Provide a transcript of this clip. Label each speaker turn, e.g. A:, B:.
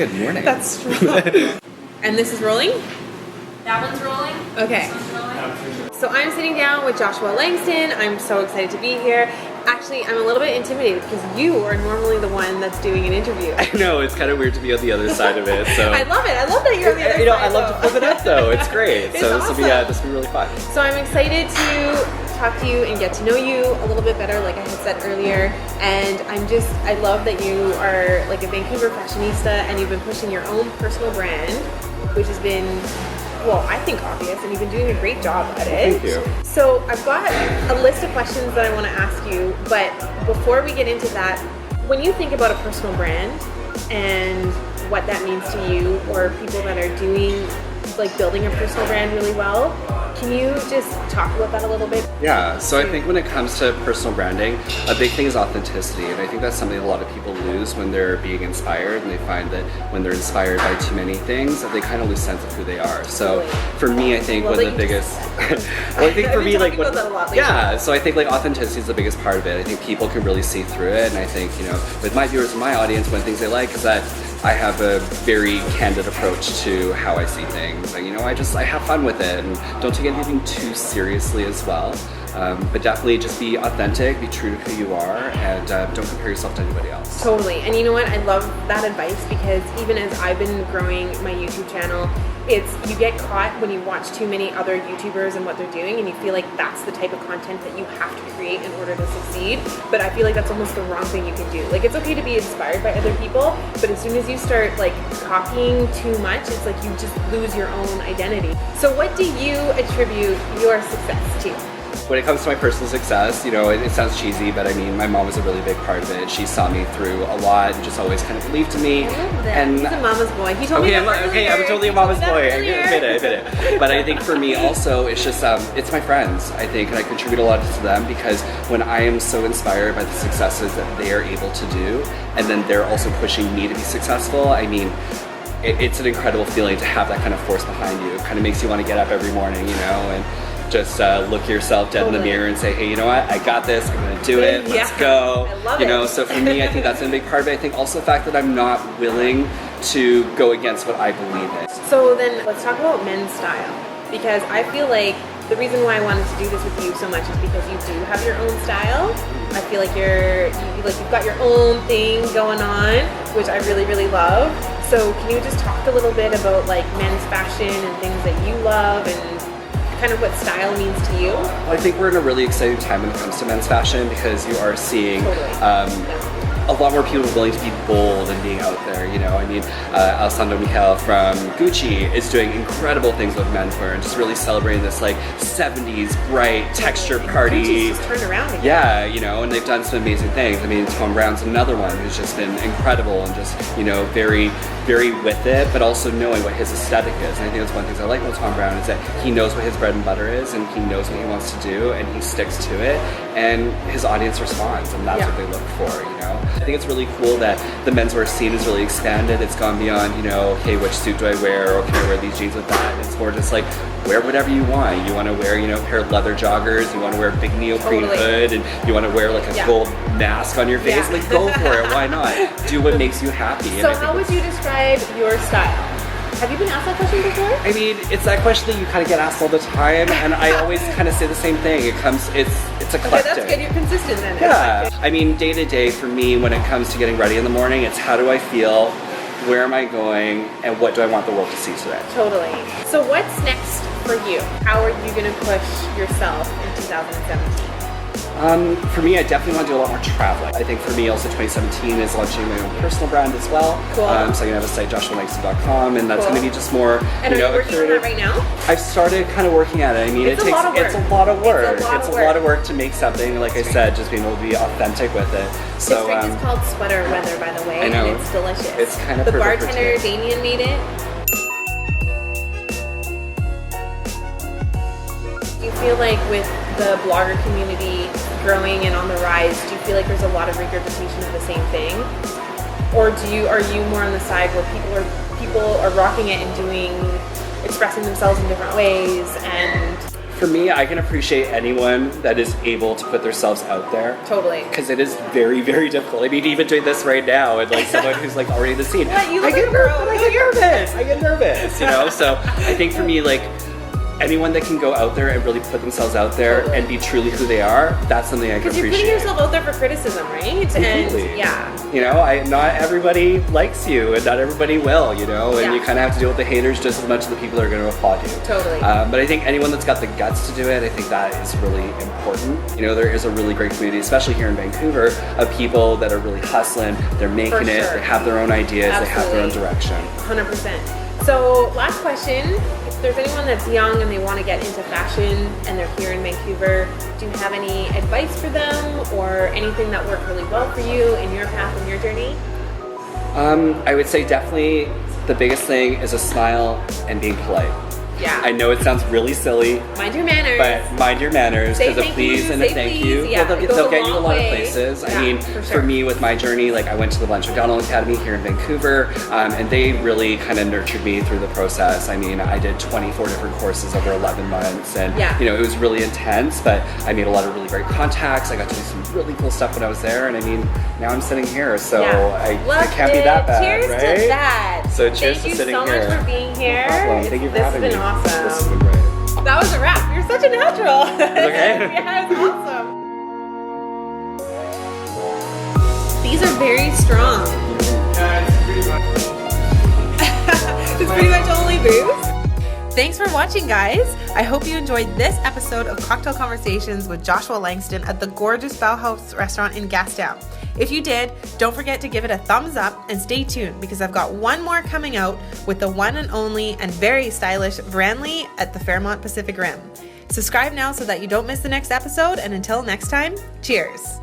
A: Good morning.
B: That's true. And this is rolling?
C: That one's rolling.
B: Okay.
C: This one's rolling.
B: So I'm sitting down with Joshua Langston. I'm so excited to be here. Actually, I'm a little bit intimidated because you are normally the one that's doing an interview.
A: I know, it's kind of weird to be on the other side of it. So
B: I love it. I love that you're on the other side.
A: I love to flip it up though. It's great.
B: It's
A: so
B: awesome.
A: this will be really fun.
B: So I'm excited to talk to you and get to know you a little bit better, like I had said earlier. And I love that you are like a Vancouver fashionista and you've been pushing your own personal brand, which has been, well, I think obvious, and you've been doing a great job at it.
A: Thank you.
B: So I've got a list of questions that I want to ask you, but before we get into that, when you think about a personal brand and what that means to you, or people that are doing, like building a personal brand really well, can you just talk about that a little bit?
A: Yeah, so I think when it comes to personal branding, a big thing is authenticity, and I think that's something a lot of people lose when they're being inspired, and they find that when they're inspired by too many things, that they kind of lose sense of who they are. So for me, I think one of the biggest, well, I think for me, like, yeah, so I think like authenticity is the biggest part of it. I think people can really see through it, and I think, you know, with my viewers and my audience, one of the things they like is that I have a very candid approach to how I see things. And, you know, I have fun with it and don't take anything too seriously as well. But definitely just be authentic, be true to who you are, and don't compare yourself to anybody else.
B: Totally. And you know what? I love that advice because even as I've been growing my YouTube channel, you get caught when you watch too many other YouTubers and what they're doing, and you feel like that's the type of content that you have to create in order to succeed. But I feel like that's almost the wrong thing you can do. Like, it's okay to be inspired by other people, but as soon as you start like copying too much, it's like you just lose your own identity. So what do you attribute your success to?
A: When it comes to my personal success, you know, it sounds cheesy, but I mean, my mom was a really big part of it. She saw me through a lot and just always kind of believed in me.
B: I love that.
A: And
B: he's a mama's boy. He told me that
A: I'm totally a mama's boy. I admit it. But I think for me also, it's just, it's my friends, I think, and I contribute a lot to them because when I am so inspired by the successes that they are able to do, and then they're also pushing me to be successful, I mean, it's an incredible feeling to have that kind of force behind you. It kind of makes you want to get up every morning, you know, and just look yourself dead in the mirror and say, hey, you know what, I got this, I'm gonna do it, let's go.
B: I love
A: you know, so for me, I think that's a big part of it. I think also the fact that I'm not willing to go against what I believe in.
B: So then let's talk about men's style, because I feel like the reason why I wanted to do this with you so much is because you do have your own style. I feel like you've got your own thing going on, which I really, really love. So can you just talk a little bit about like men's fashion and things that you love and kind of what style means to you?
A: Well, I think we're in a really exciting time when it comes to men's fashion because you are seeing a lot more people willing to be bold and being out there, you know. I mean, Alessandro Michele from Gucci is doing incredible things with menswear and just really celebrating this like 70s bright texture party.
B: Gucci's just turned around again.
A: Yeah, you know, and they've done some amazing things. I mean, Tom Brown's another one who's just been incredible and just, you know, very, very with it, but also knowing what his aesthetic is. And I think that's one of the things I like about Tom Brown is that he knows what his bread and butter is and he knows what he wants to do and he sticks to it and his audience responds and that's what they look for, you know. I think it's really cool that the menswear scene is really expanded. It's gone beyond, you know, okay, which suit do I wear, or can I wear these jeans with that? It's more just like, wear whatever you want. You want to wear, you know, a pair of leather joggers, you want to wear a big neoprene hood, and you want to wear like a gold mask on your face, like go for it, why not? Do what makes you happy.
B: So how would you describe your style? Have you been asked that question before?
A: I mean, it's that question that you kind of get asked all the time, and I always kind of say the same thing. It's eclectic.
B: Okay, that's good. You're consistent then.
A: Yeah. I mean, day to day for me, when it comes to getting ready in the morning, it's how do I feel, where am I going, and what do I want the world to see today?
B: Totally. So what's next for you? How are you going to push yourself in 2017?
A: For me, I definitely want to do a lot more traveling. I think for me also 2017 is launching my own personal brand as well.
B: Cool.
A: So I'm going to have a site, joshualangston.com, and that's going to be just more,
B: and you know, are you working on that right now?
A: I've started kind of working at it. I mean, it's a lot of work. It's a lot of work to make something, like I said, just being able to be authentic with it. So,
B: this drink is called Sweater Weather, by the way,
A: I know.
B: And it's delicious.
A: It's kind of
B: the bartender, Damien, made it. Do you feel like with the blogger community growing and on the rise, do you feel like there's a lot of regurgitation of the same thing? Or are you more on the side where people are rocking it and expressing themselves in different ways and
A: for me, I can appreciate anyone that is able to put themselves out there.
B: Totally.
A: Because it is very, very difficult. I mean, even doing this right now, and like someone who's like already in the scene,
B: What? You
A: I
B: look
A: get
B: like a pro.
A: nervous. I get nervous, you know. So I think for me, like anyone that can go out there and really put themselves out there
B: Totally.
A: and be truly who they are, that's something I can
B: Because you're
A: appreciate.
B: putting yourself out there for criticism, right?
A: Completely.
B: And yeah.
A: You know, not everybody likes you, and not everybody will, you know, and
B: Yeah.
A: you kind of have to deal with the haters just as much as the people that are going to applaud you.
B: Totally.
A: But I think anyone that's got the guts to do it, I think that is really important. You know, there is a really great community, especially here in Vancouver, of people that are really hustling, they're making
B: For
A: it,
B: sure.
A: they have their own ideas, they have their own
B: Absolutely.
A: direction.
B: 100%. So, last question. If there's anyone that's young and they want to get into fashion and they're here in Vancouver, do you have any advice for them or anything that worked really well for you in your path and your journey?
A: I would say definitely the biggest thing is a smile and being polite.
B: Yeah.
A: I know it sounds really silly,
B: Mind your manners.
A: but mind your manners,
B: Say
A: because a
B: thank
A: please
B: you,
A: and a
B: say
A: thank
B: please.
A: you,
B: Yeah,
A: well,
B: it goes
A: they'll
B: a
A: get you a
B: long
A: lot of
B: way.
A: places.
B: Yeah,
A: I mean,
B: for
A: for
B: sure.
A: me with my journey, like I went to the Blanche McDonald Academy here in Vancouver, and they really kind of nurtured me through the process. I mean, I did 24 different courses over 11 months, and
B: Yeah.
A: you know, it was really intense, but I made a lot of really great contacts. I got to do some really cool stuff when I was there, and I mean, now I'm sitting here, so it
B: Loved
A: can't be that bad,
B: Cheers
A: right?
B: to that.
A: So cheers
B: Thank
A: to
B: you
A: sitting
B: so
A: here.
B: much for being here.
A: No problem. Thank you for
B: This
A: having
B: has
A: me.
B: been awesome.
A: This has been great.
B: That was a wrap. You're such a natural.
A: Okay.
B: Yeah, it's awesome. These are very strong. It's pretty much only booze. Thanks for watching, guys. I hope you enjoyed this episode of Cocktail Conversations with Joshua Langston at the gorgeous Bauhaus restaurant in Gastown. If you did, don't forget to give it a thumbs up and stay tuned because I've got one more coming out with the one and only and very stylish Branley at the Fairmont Pacific Rim. Subscribe now so that you don't miss the next episode, and until next time, cheers.